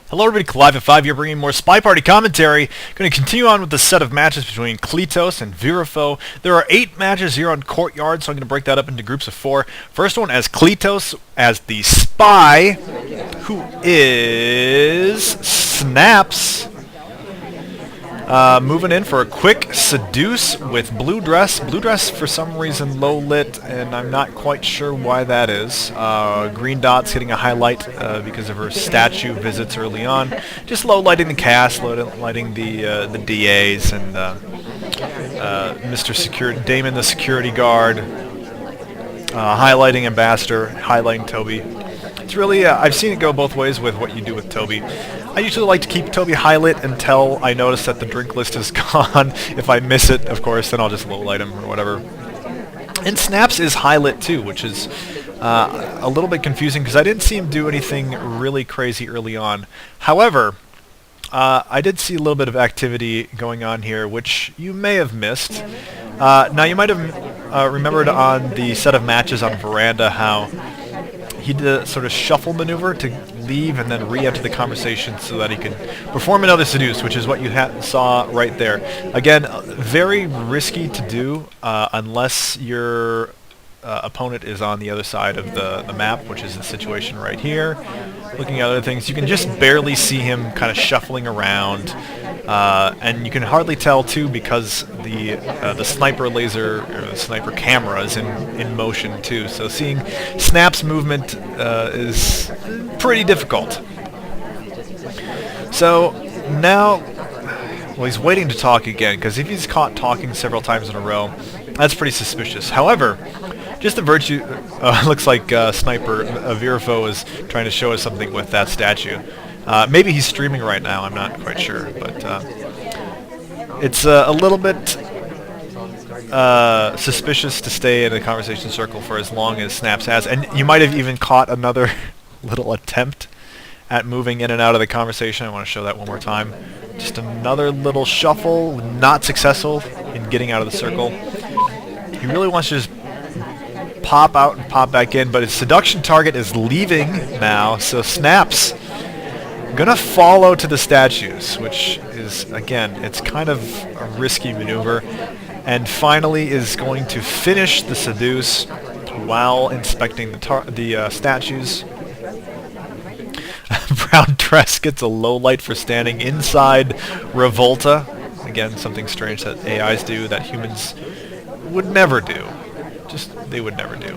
Hello everybody, Live at 5 here bringing more SpyParty commentary. Going to continue on with the set of matches between Cleetose and Virifaux. There are 8 matches here on Courtyard, so I'm going to break that up into groups of 4. First one as Cleetose as the spy, who is Snaps. Moving in for a quick seduce with blue dress. Blue dress for some reason low lit, and I'm not quite sure why that is. Green dots getting a highlight because of her statue visits early on. Just low lighting the cast, low lighting the DAs and Mr. Security, Damon the security guard, highlighting Ambassador, highlighting Toby. It's really, I've seen it go both ways with what you do with Toby. I usually like to keep Toby highlight until I notice that the drink list is gone. If I miss it, of course, then I'll just low light him or whatever. And Snaps is highlight too, which is a little bit confusing because I didn't see him do anything really crazy early on. However, I did see a little bit of activity going on here, which you may have missed. Now, you might have remembered on the set of matches on Veranda how he did a sort of shuffle maneuver to leave and then re-enter the conversation so that he could perform another seduce, which is what you saw right there. Again, very risky to do unless your opponent is on the other side of the map, which is the situation right here. Looking at other things, you can just barely see him kind of shuffling around, and you can hardly tell too because the sniper laser or the sniper camera is in motion too. So seeing Snap's movement is pretty difficult. So now, well, he's waiting to talk again because if he's caught talking several times in a row, that's pretty suspicious. However, just the virtue, looks like Sniper Virifaux is trying to show us something with that statue. Maybe he's streaming right now, I'm not quite sure, but it's a little bit suspicious to stay in a conversation circle for as long as Snaps has, and you might have even caught another little attempt at moving in and out of the conversation. I want to show that one more time. Just another little shuffle, not successful in getting out of the circle. He really wants to just pop out and pop back in, but his seduction target is leaving now, so Snaps gonna follow to the statues, which is, again, it's kind of a risky maneuver, and finally is going to finish the seduce while inspecting the statues. Brown dress gets a low light for standing inside Revolta. Again, something strange that AIs do that humans would never do. They would never do.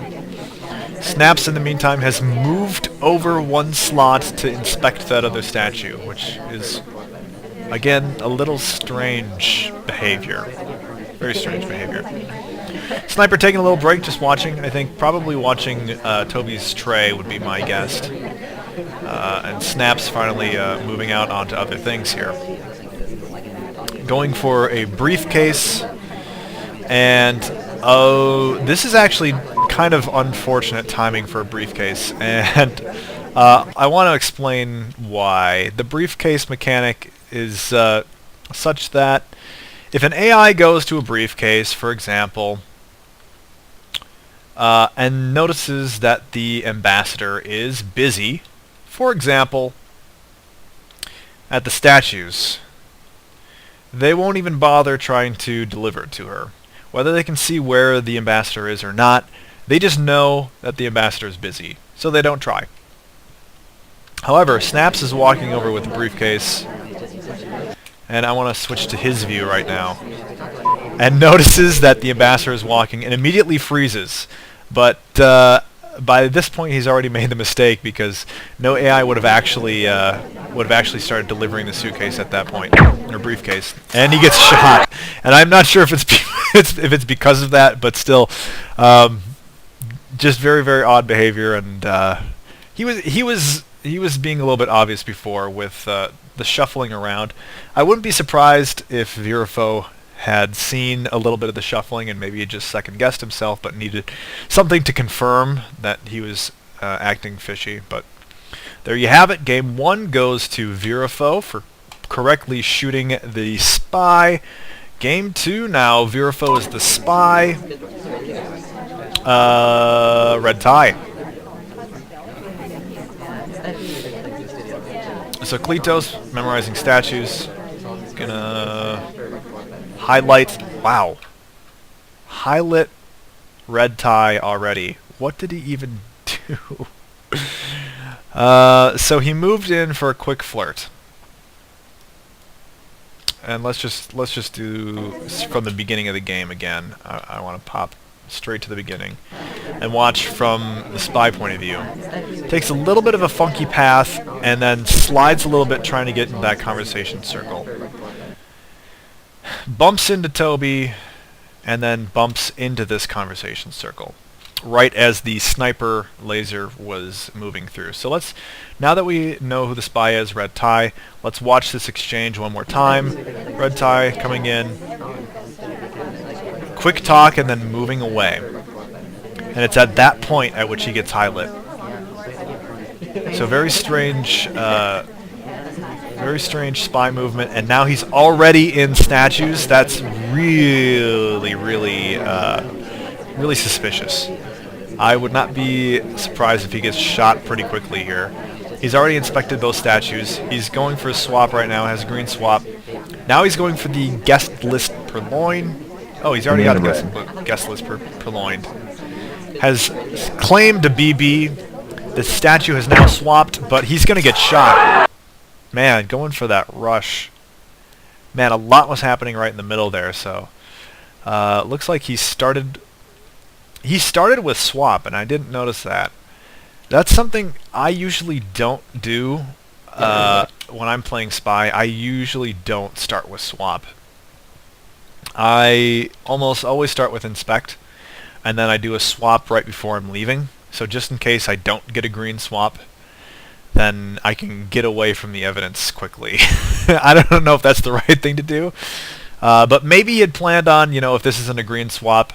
Snaps, in the meantime, has moved over one slot to inspect that other statue, which is, again, a little strange behavior. Very strange behavior. Sniper taking a little break, just watching. I think probably watching Toby's tray would be my guess. And Snaps finally moving out onto other things here. Going for a briefcase, and oh, this is actually kind of unfortunate timing for a briefcase, and I want to explain why. The briefcase mechanic is such that if an AI goes to a briefcase, for example, and notices that the ambassador is busy, for example, at the statues, they won't even bother trying to deliver it to her. Whether they can see where the ambassador is or not, they just know that the ambassador is busy, so they don't try. However, Snaps is walking over with the briefcase, and I want to switch to his view right now, and notices that the ambassador is walking and immediately freezes. But by this point, he's already made the mistake because no AI would have actually started delivering the suitcase at that point, or briefcase, and he gets shot. And I'm not sure if it's because of that, but still, just very, very odd behavior. And he was being a little bit obvious before with the shuffling around. I wouldn't be surprised if Virifaux had seen a little bit of the shuffling and maybe he just second-guessed himself, but needed something to confirm that he was acting fishy. But there you have it. Game 1 goes to Virifaux for correctly shooting the spy. Game 2 now, Virifaux is the spy. Red tie. So Cleetose, memorizing statues. Gonna highlight. Wow. Highlight red tie already. What did he even do? So he moved in for a quick flirt. And let's just do from the beginning of the game again. I want to pop straight to the beginning and watch from the spy point of view. Takes a little bit of a funky path and then slides a little bit trying to get into that conversation circle. Bumps into Toby and then bumps into this conversation circle right as the sniper laser was moving through. So now that we know who the spy is, red tie, let's watch this exchange one more time. Red tie coming in, quick talk and then moving away. And it's at that point at which he gets highlit. So very strange spy movement, and now he's already in statues. That's really, really, really suspicious. I would not be surprised if he gets shot pretty quickly here. He's already inspected those statues. He's going for a swap right now, has a green swap. Now he's going for the guest list purloined. Oh, he's already got a guest list purloined. Has claimed a BB. The statue has now swapped, but he's going to get shot. Man, going for that rush. Man, a lot was happening right in the middle there, so... looks like he started with swap, and I didn't notice that. That's something I usually don't do when I'm playing spy. I usually don't start with swap. I almost always start with inspect, and then I do a swap right before I'm leaving. So just in case I don't get a green swap, then I can get away from the evidence quickly. I don't know if that's the right thing to do, but maybe he had planned on, if this isn't a green swap,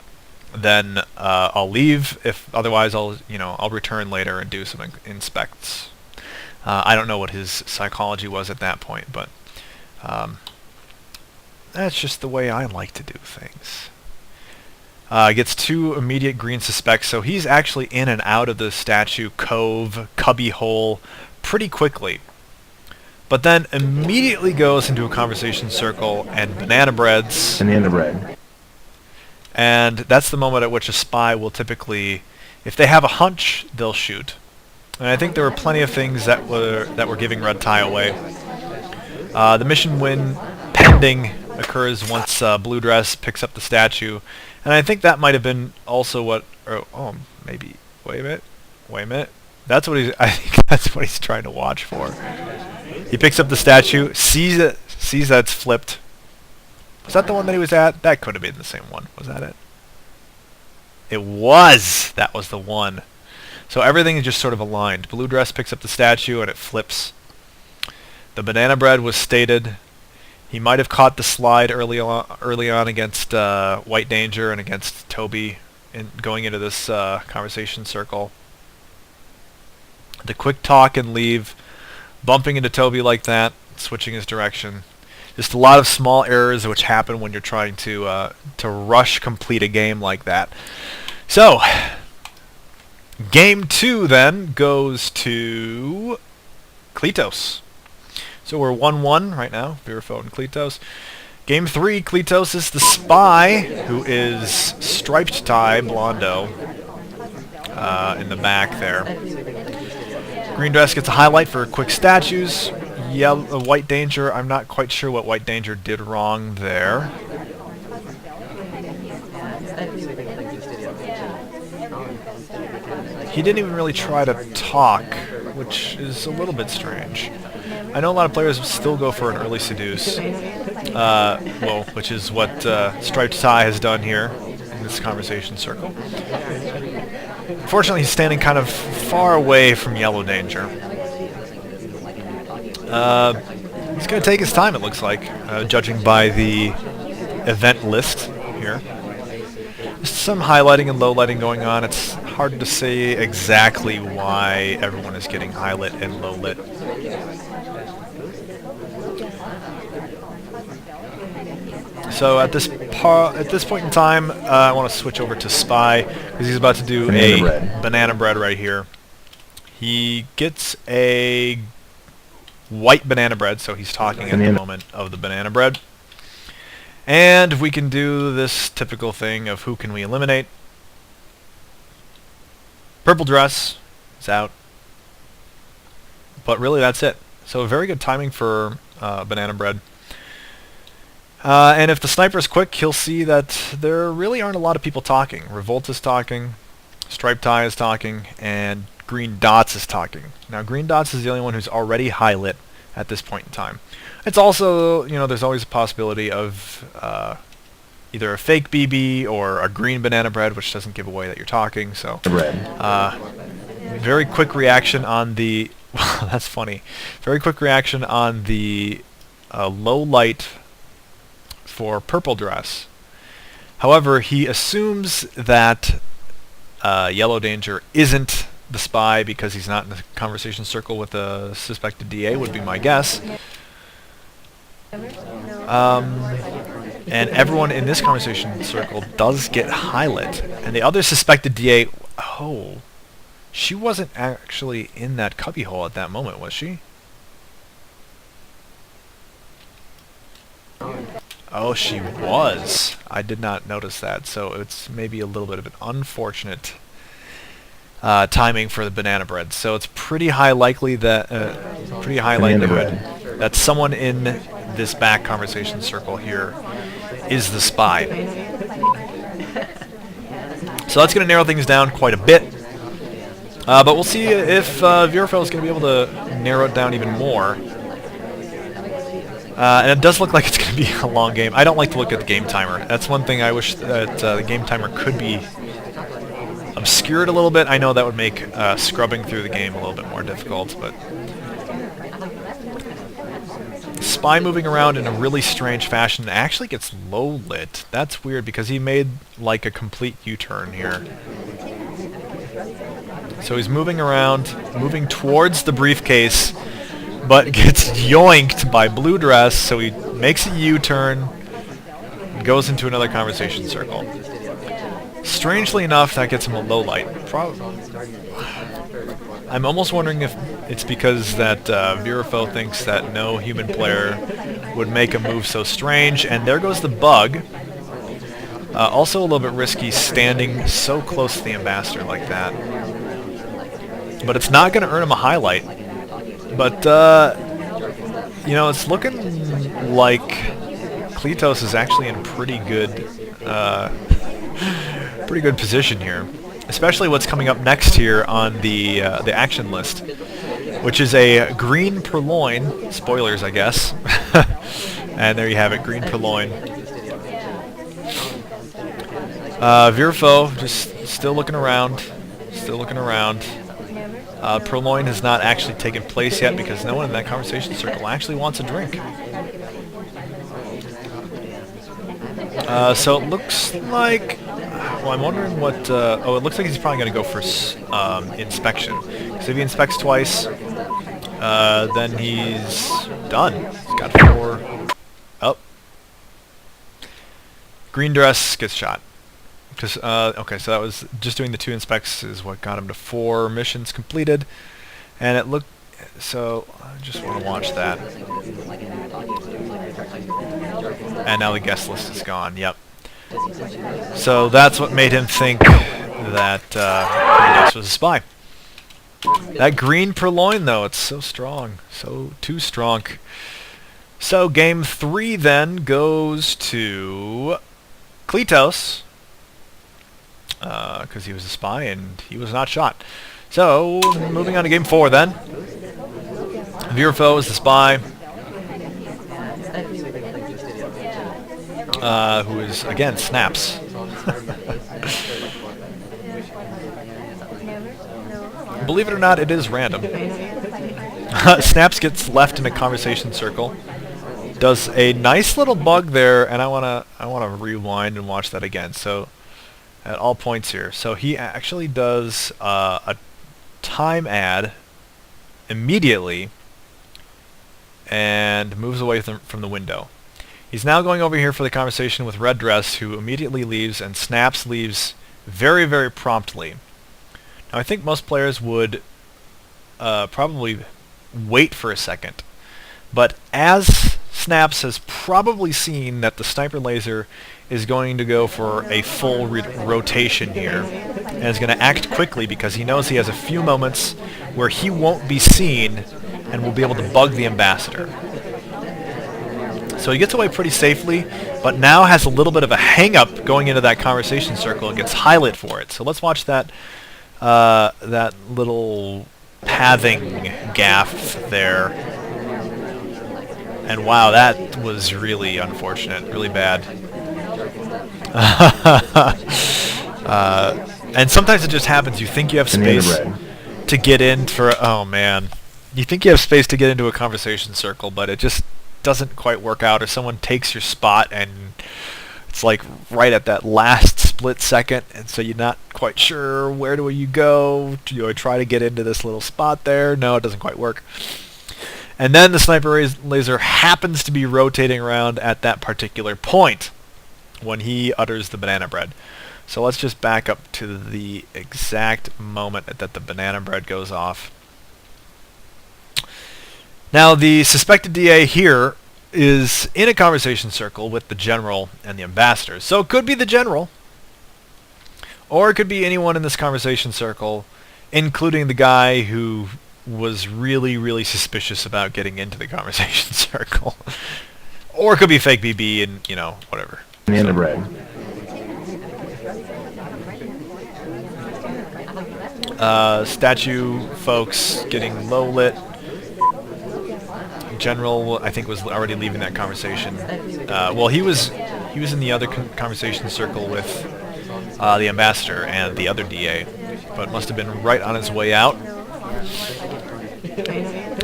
then I'll leave. If otherwise, I'll return later and do some inspects. I don't know what his psychology was at that point, but that's just the way I like to do things. Gets 2 immediate green suspects, so he's actually in and out of the statue cove, cubby hole, pretty quickly. But then immediately goes into a conversation circle and banana breads. Banana bread. And that's the moment at which a spy will typically, if they have a hunch, they'll shoot. And I think there were plenty of things that were giving red tie away. The mission win pending occurs once blue dress picks up the statue, and I think that might have been also what. Maybe. Wait a minute. That's what I think that's what he's trying to watch for. He picks up the statue, sees that it's flipped. Was that the one that he was at? That could have been the same one. Was that it? It was! That was the one. So everything is just sort of aligned. Blue dress picks up the statue and it flips. The banana bread was stated. He might have caught the slide early on against White Danger and against Toby in going into this conversation circle. The quick talk and leave, bumping into Toby like that, switching his direction. Just a lot of small errors which happen when you're trying to rush complete a game like that. So, game 2 then goes to Cleetose. So we're 1-1 right now, Virifaux and Cleetose. Game 3, Cleetose is the spy, who is striped tie, Blondo, in the back there. Green dress gets a highlight for quick statues. White Danger, I'm not quite sure what White Danger did wrong there. He didn't even really try to talk, which is a little bit strange. I know a lot of players still go for an early seduce, which is what Striped Tie has done here in this conversation circle. Unfortunately, he's standing kind of far away from Yellow Danger. He's going to take his time, it looks like, judging by the event list here. Just some highlighting and lowlighting going on. It's hard to say exactly why everyone is getting highlit and lowlit. So at this point in time, I want to switch over to Spy, because he's about to do banana bread right here. He gets a white banana bread, so he's talking at the moment of the banana bread. And we can do this typical thing of who can we eliminate. Purple dress is out. But really that's it. So very good timing for banana bread. And if the sniper's quick, he'll see that there really aren't a lot of people talking. Revolt is talking, Striped Tie is talking, and Green Dots is talking. Now Green Dots is the only one who's already high lit at this point in time. It's also, you know, there's always a possibility of either a fake BB or a green banana bread, which doesn't give away that you're talking. So very quick reaction on the that's funny. Very quick reaction on the low light for purple dress. However, he assumes that Yellow Danger isn't the spy because he's not in the conversation circle with the suspected DA, would be my guess. And everyone in this conversation circle does get highlit. And the other suspected DA, oh, she wasn't actually in that cubbyhole at that moment, was she? Oh, she was. I did not notice that, so it's maybe a little bit of an unfortunate timing for the banana bread. So it's pretty high likely that likelihood that someone in this back conversation circle here is the spy. So that's going to narrow things down quite a bit. But we'll see if Virifaux is going to be able to narrow it down even more. And it does look like it's going to be a long game. I don't like to look at the game timer. That's one thing I wish that the game timer could be obscured a little bit. I know that would make scrubbing through the game a little bit more difficult, but Spy moving around in a really strange fashion actually gets low lit. That's weird because he made like a complete U-turn here. So he's moving around, moving towards the briefcase, but gets yoinked by blue dress, so he makes a U-turn and goes into another conversation circle. Strangely enough, that gets him a low light. I'm almost wondering if it's because that Virifaux thinks that no human player would make a move so strange, and there goes the bug. Also a little bit risky standing so close to the ambassador like that. But it's not going to earn him a highlight. But, you know, it's looking like Cleetose is actually in pretty good position here. Especially what's coming up next here on the action list, which is a green purloin. Spoilers, I guess. And there you have it, green purloin. Virifaux just still looking around. Purloin has not actually taken place yet because no one in that conversation circle actually wants a drink. So it looks like... Well, I'm wondering what... oh, it looks like he's probably going to go for inspection. Because if he inspects twice, then he's done. He's got 4... Oh. Green dress gets shot. Because, okay, so that was just doing the 2 inspects is what got him to 4 missions completed. And it looked... So, I just want to watch that. And now the guest list is gone, yep. So that's what made him think that Cleetose was a spy. That green purloin, though, it's so strong. So, too strong. So, game 3 then goes to Cleetose. Because he was a spy and he was not shot. So, moving on to game 4 then. Virifaux is the spy. Who is, again, Snaps. Believe it or not, it is random. Snaps gets left in a conversation circle. Does a nice little bug there, and I wanna rewind and watch that again. So, at all points here. So he actually does a time ad immediately and moves away from the window. He's now going over here for the conversation with Red Dress, who immediately leaves, and Snaps leaves very, very promptly. Now I think most players would probably wait for a second But as Snaps has probably seen that the sniper laser is going to go for a full rotation here, and is going to act quickly because he knows he has a few moments where he won't be seen and will be able to bug the ambassador. So he gets away pretty safely, but now has a little bit of a hang-up going into that conversation circle and gets highlight for it. So let's watch that that little pathing gaffe there. And wow, that was really unfortunate, really bad. And sometimes it just happens. You think you have space to get in for... Oh, man. You think you have space to get into a conversation circle, but it just doesn't quite work out, or someone takes your spot, and it's like right at that last split second, and so you're not quite sure where do you go. Do I try to get into this little spot there? No, it doesn't quite work. And then the sniper laser happens to be rotating around at that particular point when he utters the banana bread. So let's just back up to the exact moment that the banana bread goes off. Now, the suspected DA here is in a conversation circle with the general and the ambassador. So it could be the general, or it could be anyone in this conversation circle, including the guy who was really, really suspicious about getting into the conversation circle. Or it could be fake BB and, you know, whatever. Banana bread. Statue folks getting low lit. General, I think, was already leaving that conversation. Well, he was in the other conversation circle with the ambassador and the other DA, but must have been right on his way out.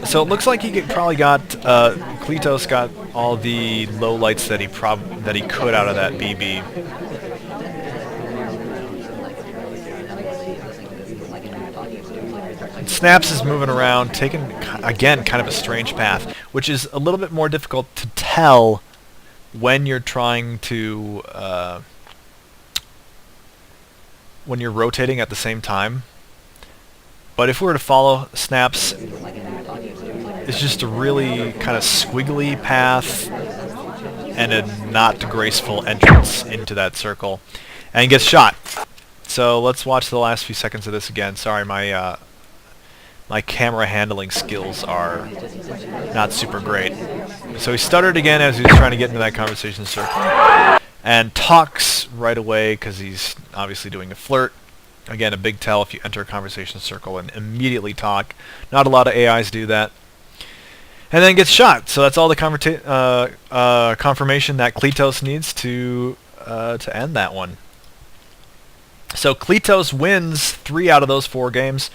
So it looks like he probably got Cleetose got all the low lights that he could out of that BB. Snaps is moving around, taking, again, kind of a strange path, which is a little bit more difficult to tell when you're trying to, when you're rotating at the same time. But if we were to follow Snaps, it's just a really kind of squiggly path and a not graceful entrance into that circle, and he gets shot. So let's watch the last few seconds of this again. Sorry, my camera handling skills are not super great. So he stuttered again as he was trying to get into that conversation circle, and talks right away because he's obviously doing a flirt. Again, a big tell if you enter a conversation circle and immediately talk. Not a lot of AIs do that. And then gets shot. So that's all the confirmation that Cleetose needs to end that one. So Cleetose wins 3 out of those 4 games.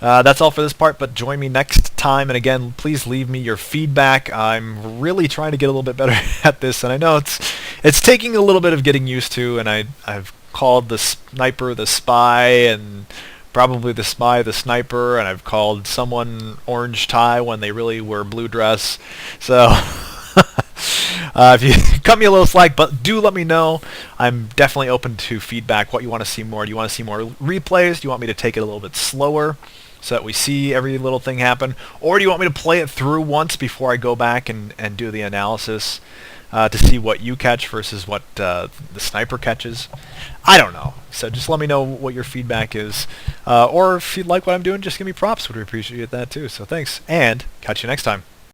That's all for this part, but join me next time. And again, please leave me your feedback. I'm really trying to get a little bit better at this, and I know it's taking a little bit of getting used to, and I've called the sniper the spy, and probably the spy the sniper, and I've called someone orange tie when they really were blue dress. So if you cut me a little slack, but do let me know. I'm definitely open to feedback. What you want to see more? Do you want to see more replays? Do you want me to take it a little bit slower so that we see every little thing happen? Or do you want me to play it through once before I go back and do the analysis to see what you catch versus what the sniper catches? I don't know. So just let me know what your feedback is. Or if you like what I'm doing, just give me props. Would appreciate that too. So thanks, and catch you next time.